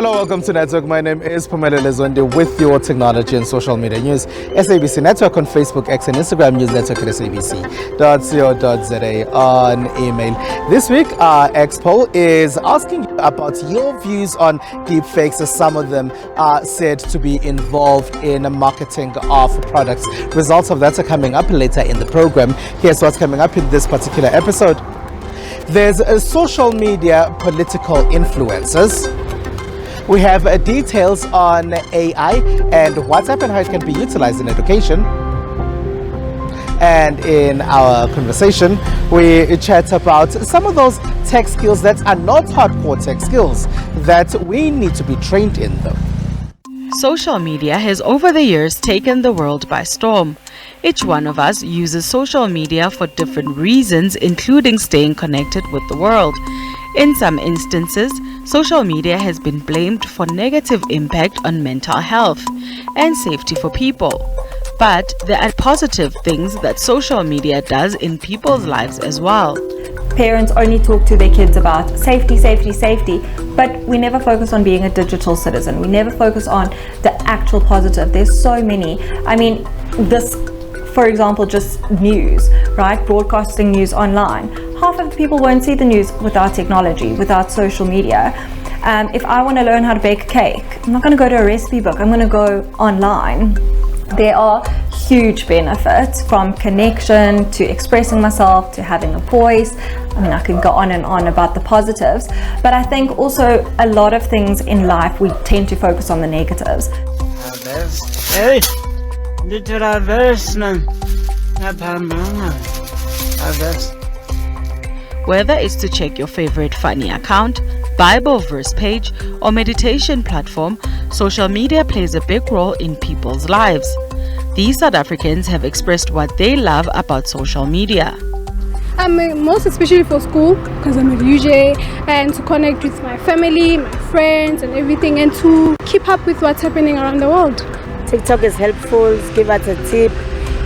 Hello, welcome to Network. My name is Pamela Lezwende with your technology and social media news. SABC Network on Facebook, X and Instagram, News Network at sabc.co.za on email. This week, our X poll is asking you about your views on deepfakes, as some of them are said to be involved in marketing of products. Results of that are coming up later in the program. Here's what's coming up in this particular episode. There's social media political influencers. We have details on AI and WhatsApp and how it can be utilized in education. And in our conversation, we chat about some of those tech skills that are not hardcore tech skills that we need to be trained in, though. Social media has over the years taken the world by storm. Each one of us uses social media for different reasons, including staying connected with the world. In some instances, social media has been blamed for negative impact on mental health and safety for people. But there are positive things that social media does in people's lives as well. Parents only talk to their kids about safety, but we never focus on being a digital citizen. We never focus on the actual positive. There's so many. I mean, this, for example, just news, right? Broadcasting news online. Half of the people won't see the news without technology, without social media. If I want to learn how to bake a cake, I'm not going to go to a recipe book. I'm going to go online. There are huge benefits, from connection to expressing myself to having a voice. I mean, I could go on and on about the positives, but I think also a lot of things in life we tend to focus on the negatives. Whether it's to check your favorite funny account, Bible verse page, or meditation platform, social media plays a big role in people's lives. These South Africans have expressed what they love about social media. Most especially for school, because I'm a UJ, and to connect with my family, my friends and everything, and to keep up with what's happening around the world. TikTok is helpful, give us a tip,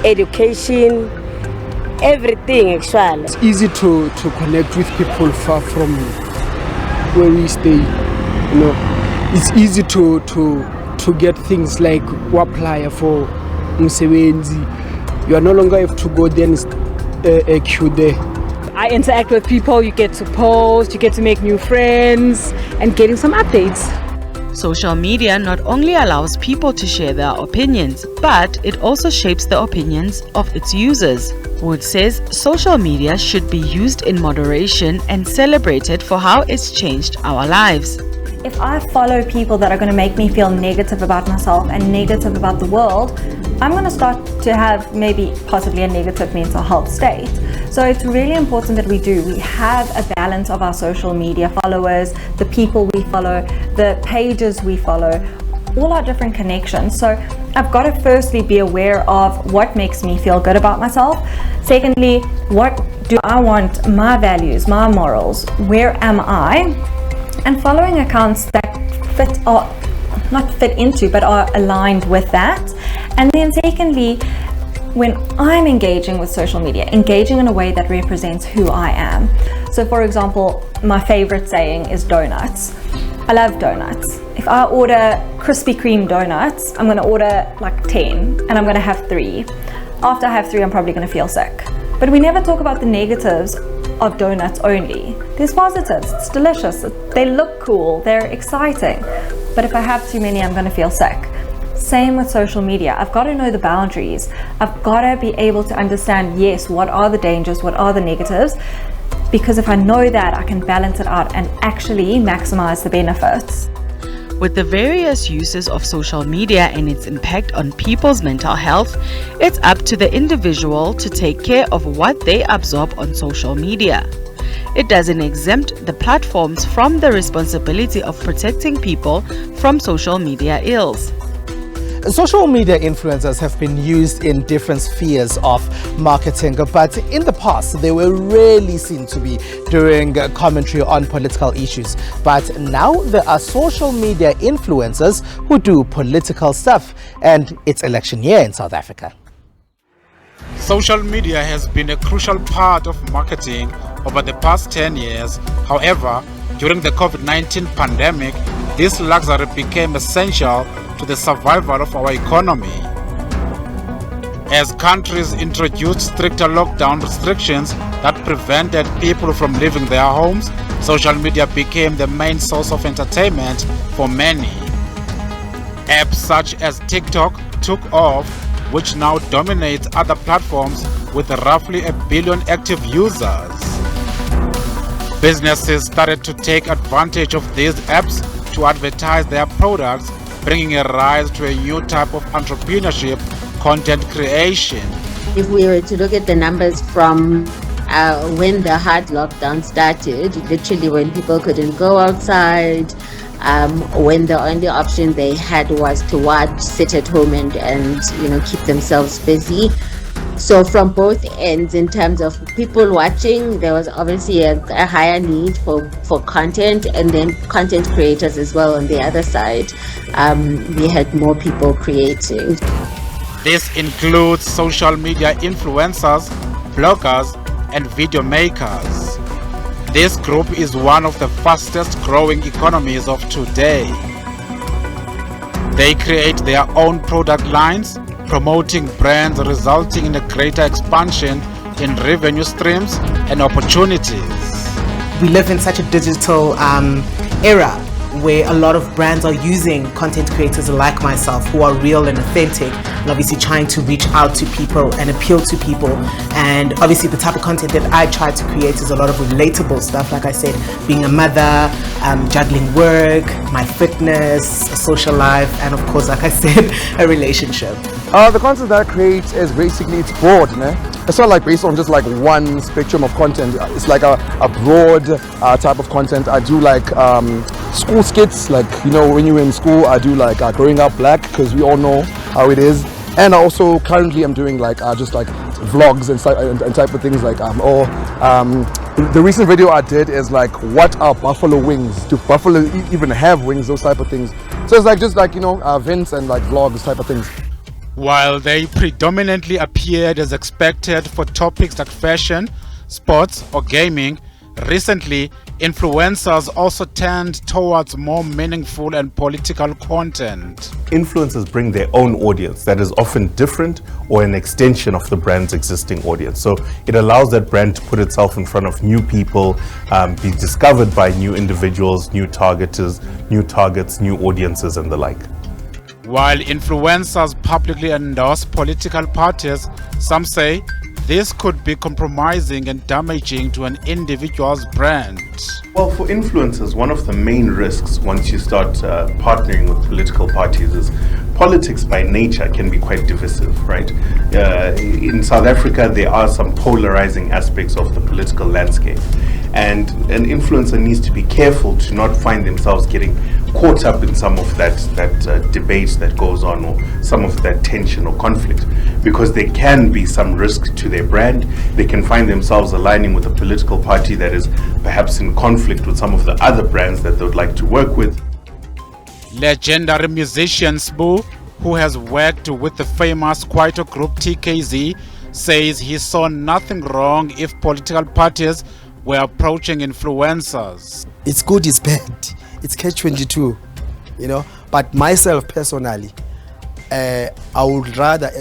education, everything actually. It's easy to connect with people far from where we stay. You know, it's easy to get things like apply for Msewenzi. You are no longer have to go there and a queue there. I interact with people, you get to post, you get to make new friends and getting some updates. Social media not only allows people to share their opinions, but it also shapes the opinions of its users. Wood says social media should be used in moderation and celebrated for how it's changed our lives. If I follow people that are going to make me feel negative about myself and negative about the world, I'm going to start to have possibly a negative mental health state. So it's really important that we have a balance of our social media followers, the people we follow, the pages we follow, all our different connections. So I've got to firstly be aware of what makes me feel good about myself. Secondly, what do I want, my values, my morals, where am I? And following accounts that are aligned with that. And then secondly, when I'm engaging with social media, engaging in a way that represents who I am. So for example, my favorite saying is donuts. I love donuts. If I order Krispy Kreme donuts, I'm going to order like 10 and I'm going to have 3. After I have 3, I'm probably going to feel sick. But we never talk about the negatives of donuts only. There's positives. It's delicious. They look cool. They're exciting. But if I have too many, I'm going to feel sick. Same with social media. I've got to know the boundaries. I've got to be able to understand, yes, what are the dangers, what are the negatives, because if I know that, I can balance it out and actually maximize the benefits. With the various uses of social media and its impact on people's mental health, it's up to the individual to take care of what they absorb on social media. It doesn't exempt the platforms from the responsibility of protecting people from social media ills. Social media influencers have been used in different spheres of marketing, but in the past they were rarely seen to be doing commentary on political issues. But now there are social media influencers who do political stuff, and it's election year in South Africa. Social media has been a crucial part of marketing over the past 10 years. However, During the COVID-19 pandemic, this luxury became essential to the survival of our economy. As countries introduced stricter lockdown restrictions that prevented people from leaving their homes, social media became the main source of entertainment for many. Apps such as TikTok took off, which now dominates other platforms with roughly 1 billion active users. Businesses started to take advantage of these apps to advertise their products, bringing a rise to a new type of entrepreneurship, content creation. If we were to look at the numbers from when the hard lockdown started, literally when people couldn't go outside, when the only option they had was to watch, sit at home and keep themselves busy. So from both ends, in terms of people watching, there was obviously a higher need for content, and then content creators as well on the other side. We had more people creating. This includes social media influencers, bloggers, and video makers. This group is one of the fastest growing economies of today. They create their own product lines, promoting brands, resulting in a greater expansion in revenue streams and opportunities. We live in such a digital era where a lot of brands are using content creators like myself who are real and authentic, and obviously trying to reach out to people and appeal to people. And obviously the type of content that I try to create is a lot of relatable stuff, like I said, being a mother, juggling work, my fitness, a social life, and of course, like I said, a relationship. The content that I create is basically, it's broad, It's not like based on just like one spectrum of content. It's like a broad type of content. I do like school skits, like, when you're in school, I do like growing up black, because we all know how it is. And also currently I'm doing like just like vlogs and type of things like the recent video I did is like, what are buffalo wings? Do buffalo even have wings? Those type of things. So it's like just like events and like vlogs type of things. While they predominantly appeared as expected for topics like fashion, sports, or gaming, recently influencers also tend towards more meaningful and political content. Influencers bring their own audience that is often different or an extension of the brand's existing audience. So it allows that brand to put itself in front of new people, be discovered by new individuals, new targets, new audiences, and the like. While influencers publicly endorse political parties, some say this could be compromising and damaging to an individual's brand. Well, for influencers, one of the main risks once you start partnering with political parties is politics by nature can be quite divisive, right? In South Africa, there are some polarizing aspects of the political landscape. And an influencer needs to be careful to not find themselves getting caught up in some of that debate that goes on, or some of that tension or conflict, because there can be some risk to their brand. They can find themselves aligning with a political party that is perhaps in conflict with some of the other brands that they would like to work with. Legendary musician Spoo, who has worked with the famous Kwaito group TKZ, says he saw nothing wrong if political parties were approaching influencers. It's good, it's bad. It's catch-22, But myself personally, I would rather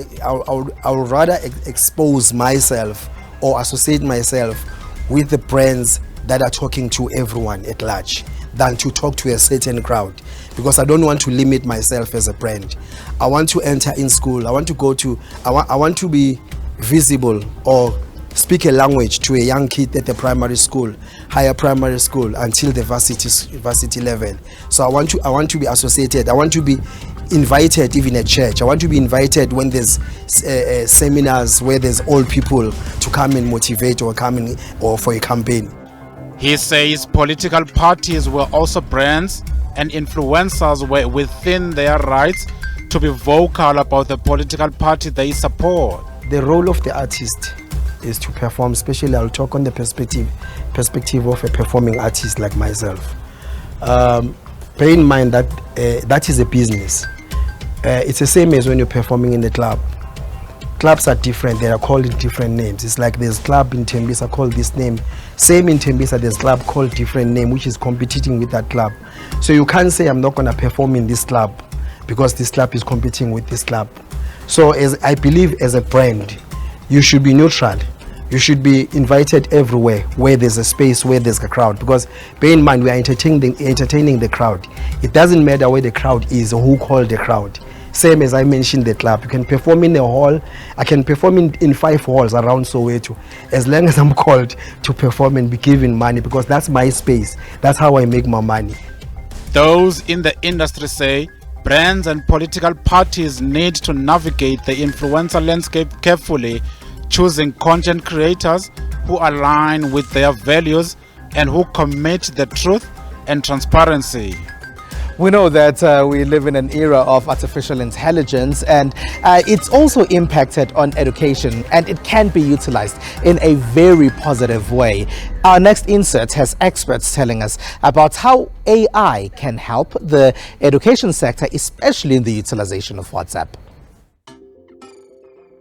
expose myself or associate myself with the brands that are talking to everyone at large than to talk to a certain crowd, because I don't want to limit myself as a brand. I want to enter in school. I want to be visible or speak a language to a young kid at the primary school, higher primary school, until the varsity level. So I want to be associated. I want to be invited even at church. I want to be invited when there's seminars where there's old people to come and motivate or for a campaign. He says political parties were also brands, and influencers were within their rights to be vocal about the political party they support. The role of the artist is to perform. Especially I'll talk on the perspective of a performing artist like myself. Bear in mind that that is a business. It's the same as when you're performing in the club. Clubs are different. They are called in different names. It's like there's club in Tembisa called this name. Same in Tembisa, there's a club called different name which is competing with that club. So you can't say I'm not going to perform in this club because this club is competing with this club. So as I believe as a brand, you should be neutral. You should be invited everywhere where there's a space, where there's a crowd, because bear in mind we are entertaining the crowd. It doesn't matter where the crowd is or who called the crowd. Same as I mentioned the club, you can perform in a hall. I can perform in 5 halls around Soweto as long as I'm called to perform and be given money, because that's my space. That's how I make my money. Those in the industry say brands and political parties need to navigate the influencer landscape carefully, choosing content creators who align with their values and who commit the truth and transparency. We know that we live in an era of artificial intelligence, and it's also impacted on education, and it can be utilized in a very positive way. Our next insert has experts telling us about how AI can help the education sector, especially in the utilization of WhatsApp.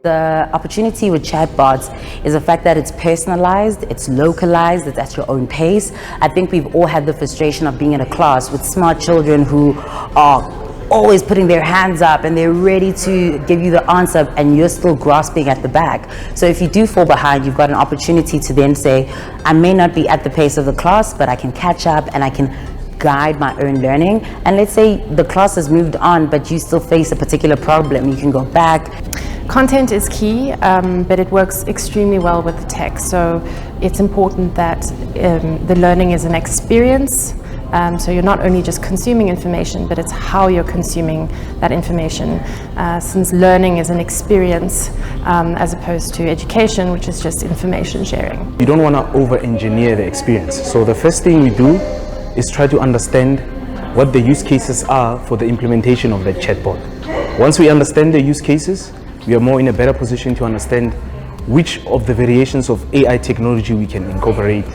The opportunity with chatbots is the fact that it's personalized, it's localized, it's at your own pace. I think we've all had the frustration of being in a class with smart children who are always putting their hands up and they're ready to give you the answer and you're still grasping at the back. So if you do fall behind, you've got an opportunity to then say, I may not be at the pace of the class, but I can catch up and I can guide my own learning. And let's say the class has moved on, but you still face a particular problem, you can go back. Content is key, but it works extremely well with the text. So it's important that the learning is an experience. So you're not only just consuming information, but it's how you're consuming that information. Since learning is an experience as opposed to education, which is just information sharing. You don't want to over-engineer the experience. So the first thing we do is try to understand what the use cases are for the implementation of that chatbot. Once we understand the use cases, we are more in a better position to understand which of the variations of AI technology we can incorporate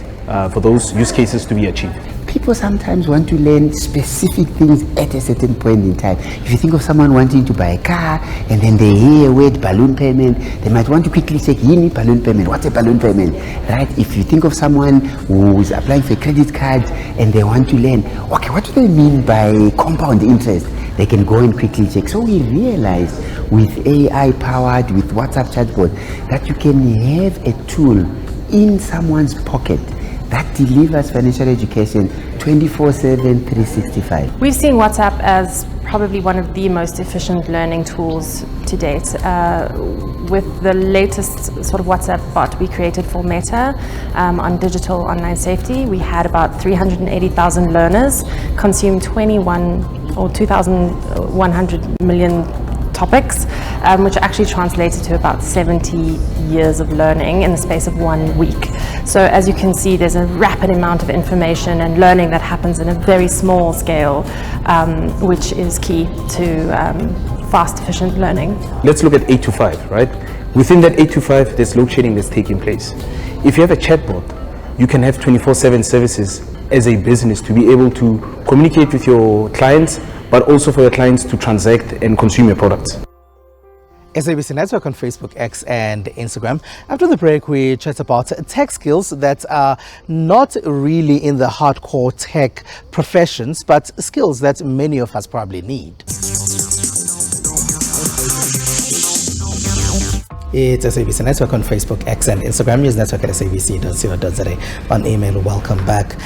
for those use cases to be achieved. People sometimes want to learn specific things at a certain point in time. If you think of someone wanting to buy a car and then they hear a word balloon payment, they might want to quickly say, you need balloon payment. What's a balloon payment? Right? If you think of someone who is applying for a credit card and they want to learn, okay, what do they mean by compound interest? They can go and quickly check. So we realize with AI powered, with WhatsApp chatbot, that you can have a tool in someone's pocket that delivers financial education 24/7, 365. We've seen WhatsApp as probably one of the most efficient learning tools to date. With the latest sort of WhatsApp bot we created for Meta on digital online safety, we had about 380,000 learners consume 2,100 million topics, which actually translated to about 70 years of learning in the space of 1 week. So as you can see, there's a rapid amount of information and learning that happens in a very small scale, which is key to fast, efficient learning. Let's look at 8 to 5, right? Within that 8 to 5, there's load shedding that's taking place. If you have a chatbot, you can have 24/7 services as a business to be able to communicate with your clients, but also for your clients to transact and consume your products. SABC Network on Facebook, X and Instagram. After the break, we chat about tech skills that are not really in the hardcore tech professions, but skills that many of us probably need. It's SABC Network on Facebook, X and Instagram. News Network at sabc.co.za. On email, welcome back.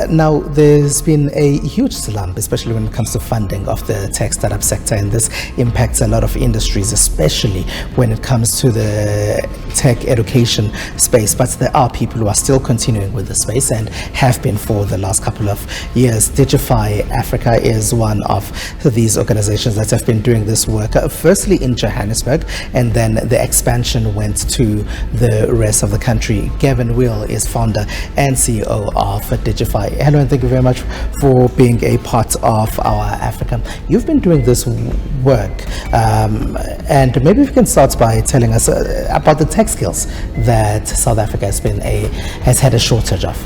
Now, there's been a huge slump, especially when it comes to funding of the tech startup sector, and this impacts a lot of industries, especially when it comes to the tech education space. But there are people who are still continuing with the space and have been for the last couple of years. Digify Africa is one of these organizations that have been doing this work, firstly in Johannesburg, and then the expansion went to the rest of the country. Gavin Will is founder and CEO of Digify. Hello, and thank you very much for being a part of our Africa. You've been doing this work, and maybe we can start by telling us about the tech skills that South Africa has had a shortage of.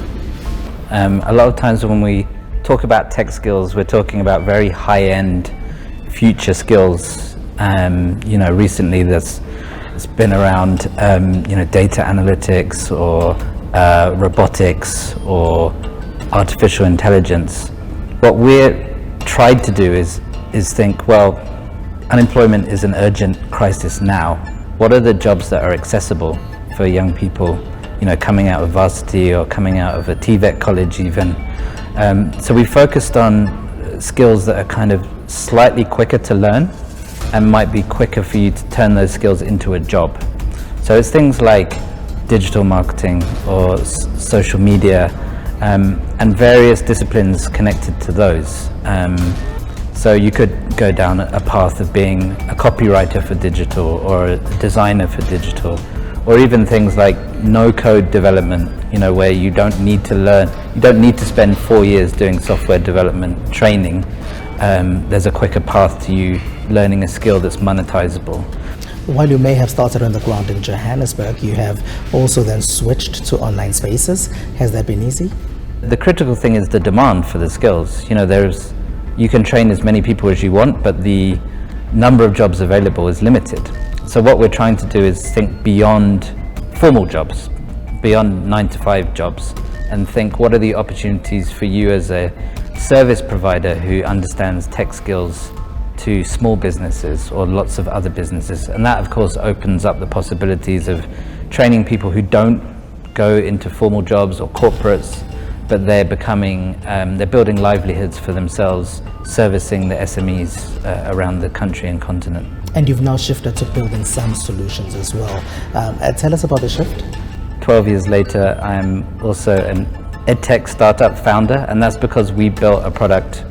A lot of times when we talk about tech skills, we're talking about very high-end future skills. Recently it's been around, data analytics or robotics or artificial intelligence. What we're tried to do is think, well, unemployment is an urgent crisis now. What are the jobs that are accessible for young people, you know, coming out of varsity or coming out of a TVET college even? So we focused on skills that are kind of slightly quicker to learn and might be quicker for you to turn those skills into a job. So it's things like digital marketing or social media, and various disciplines connected to those. So you could go down a path of being a copywriter for digital or a designer for digital, or even things like no-code development, you know, where you don't need to learn, you don't need to spend 4 years doing software development training. There's a quicker path to you learning a skill that's monetizable. While you may have started on the ground in Johannesburg, you have also then switched to online spaces. Has that been easy? The critical thing is the demand for the skills. You know, you can train as many people as you want, but the number of jobs available is limited. So what we're trying to do is think beyond formal jobs, beyond 9-to-5 jobs, and think what are the opportunities for you as a service provider who understands tech skills to small businesses or lots of other businesses. And that of course opens up the possibilities of training people who don't go into formal jobs or corporates, but they're building livelihoods for themselves, servicing the SMEs around the country and continent. And you've now shifted to building some solutions as well. Tell us about the shift. 12 years later, I'm also an edtech startup founder, and that's because we built a product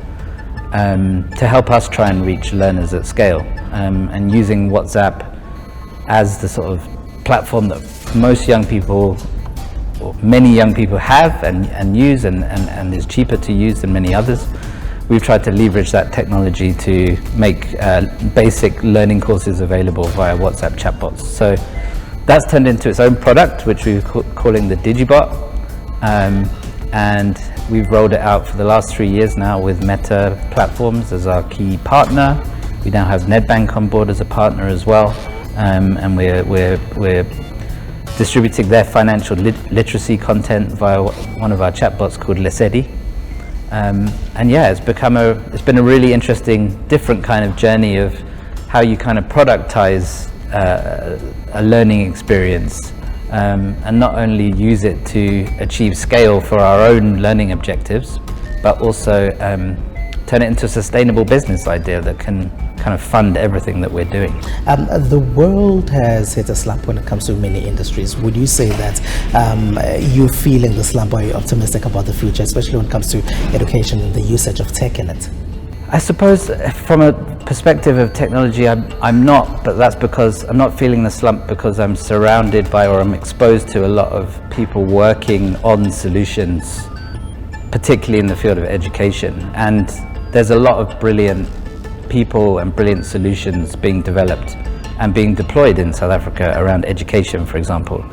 to help us try and reach learners at scale, and using WhatsApp as the sort of platform that most young people, or many young people have and use and is cheaper to use than many others. We've tried to leverage that technology to make basic learning courses available via WhatsApp chatbots. So that's turned into its own product, which we're calling the Digibot, and we've rolled it out for the last 3 years now with Meta Platforms as our key partner. We now have Nedbank on board as a partner as well, and we're distributing their financial literacy content via one of our chatbots called Lesedi. And yeah, it's been a really interesting, different kind of journey of how you kind of productize a learning experience, and not only use it to achieve scale for our own learning objectives, but also turn it into a sustainable business idea that can kind of fund everything that we're doing. The world has hit a slump when it comes to many industries. Would you say that you're feeling the slump, or are you optimistic about the future, especially when it comes to education and the usage of tech in it? I suppose from a perspective of technology, I'm not, but that's because I'm not feeling the slump because I'm surrounded by, or I'm exposed to a lot of people working on solutions, particularly in the field of education. And there's a lot of brilliant people and brilliant solutions being developed and being deployed in South Africa around education, for example.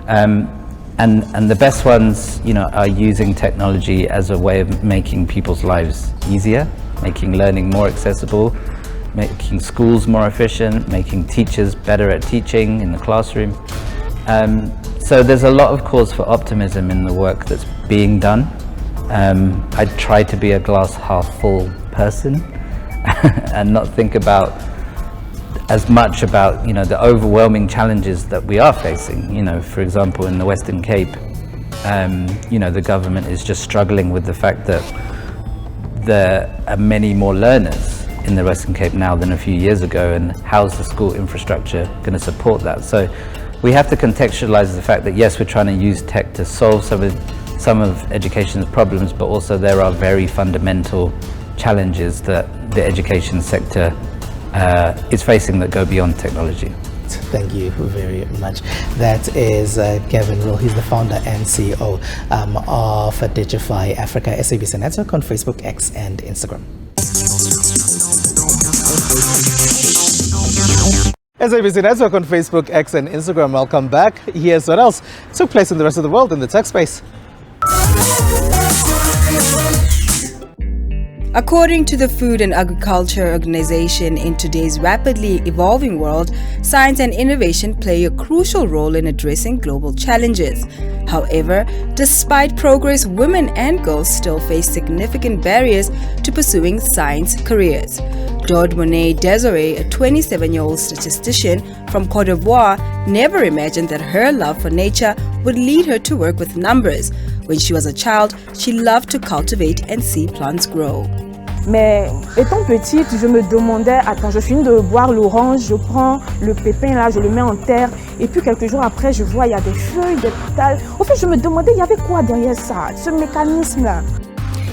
And the best ones, you know, are using technology as a way of making people's lives easier, making learning more accessible, making schools more efficient, making teachers better at teaching in the classroom. So there's a lot of cause for optimism in the work that's being done. I try to be a glass half full person and not think as much about, you know, the overwhelming challenges that we are facing. You know, for example, in the Western Cape, you know, the government is just struggling with the fact that there are many more learners in the Western Cape now than a few years ago, and how's the school infrastructure going to support that? So we have to contextualize the fact that yes, we're trying to use tech to solve some of education's problems, but also there are very fundamental challenges that the education sector is facing that go beyond technology. Thank you very much. That is Gavin Rill. He's the founder and CEO of Digify Africa, SABC Network on Facebook, X and Instagram. SABC Network on Facebook, X and Instagram. Welcome back. Here's what else took place in the rest of the world in the tech space. According to the Food and Agriculture Organization, in today's rapidly evolving world, science and innovation play a crucial role in addressing global challenges. However, despite progress, women and girls still face significant barriers to pursuing science careers. Dode Monet Desiree, a 27-year-old statistician from Cote d'Ivoire, never imagined that her love for nature would lead her to work with numbers. When she was a child, she loved to cultivate and see plants grow. Mais étant petite, je me demandais, attends, je finis de boire l'orange, je prends le pépin là, je le mets en terre, et puis quelques jours après, je vois il y a des feuilles, des pétales. En fait, je me demandais, il y avait quoi derrière ça, ce mécanisme-là.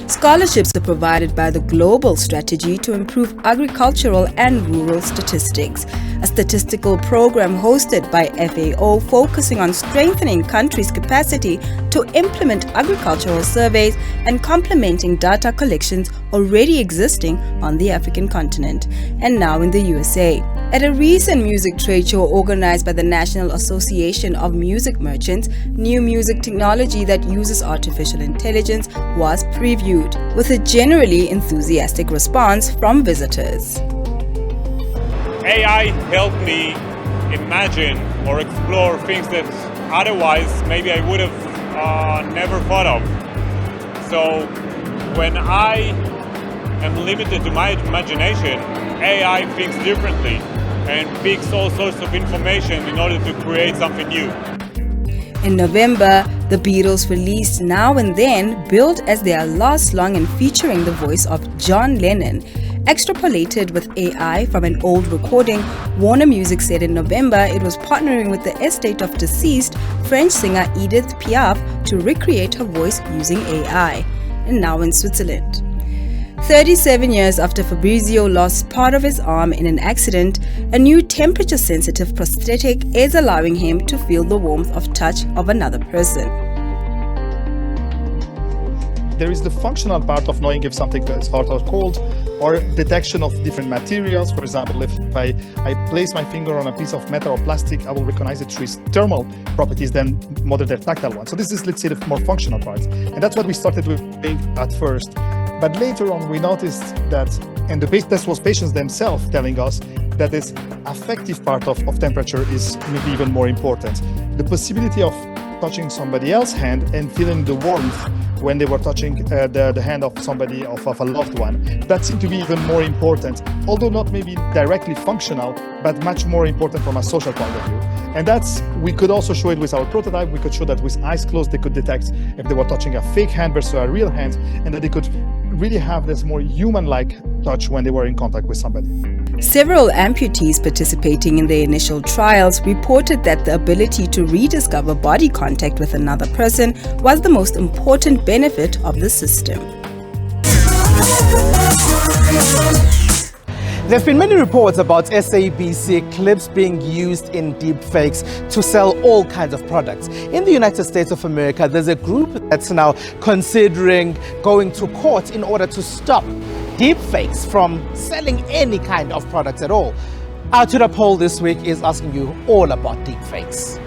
Scholarships are provided by the Global Strategy to Improve Agricultural and Rural Statistics, a statistical program hosted by FAO focusing on strengthening countries' capacity to implement agricultural surveys and complementing data collections already existing on the African continent and now in the USA. At a recent music trade show organized by the National Association of Music Merchants, new music technology that uses artificial intelligence was previewed, with a generally enthusiastic response from visitors. AI helped me imagine or explore things that otherwise maybe I would have never thought of. So when I am limited to my imagination, AI thinks differently and picks all sorts of information in order to create something new. In November, the Beatles released Now and Then, billed as their last song and featuring the voice of John Lennon. Extrapolated with AI from an old recording, Warner Music said in November it was partnering with the estate of deceased French singer Edith Piaf to recreate her voice using AI. And now in Switzerland. 37 years after Fabrizio lost part of his arm in an accident, a new temperature-sensitive prosthetic is allowing him to feel the warmth of touch of another person. There is the functional part of knowing if something is hot or cold, or detection of different materials. For example, if I place my finger on a piece of metal or plastic, I will recognize it through its thermal properties than more than their tactile one. So this is, let's say, the more functional part. And that's what we started with at first. But later on, we noticed that, and this was patients themselves telling us that this affective part of temperature is maybe even more important. The possibility of touching somebody else's hand and feeling the warmth when they were touching the hand of somebody, of a loved one. That seemed to be even more important, although not maybe directly functional, but much more important from a social point of view. And we could also show it with our prototype. We could show that with eyes closed, they could detect if they were touching a fake hand versus a real hand, and that they could really have this more human-like touch when they were in contact with somebody. Several amputees participating in the initial trials reported that the ability to rediscover body contact with another person was the most important benefit of the system. There have been many reports about SABC clips being used in deepfakes to sell all kinds of products. In the United States of America, there's a group that's now considering going to court in order to stop deepfakes from selling any kind of products at all. Our Twitter poll this week is asking you all about deepfakes.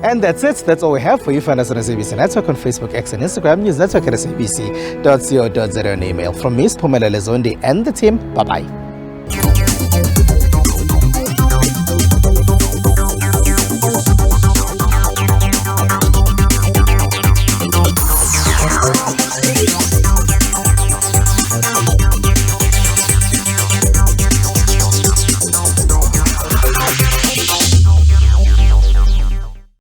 And that's it. That's all we have for you. Find us on the SABC Network on Facebook, X and Instagram. News Network at sabc.co.za and email. From me, Spumela Lezondi and the team. Bye-bye.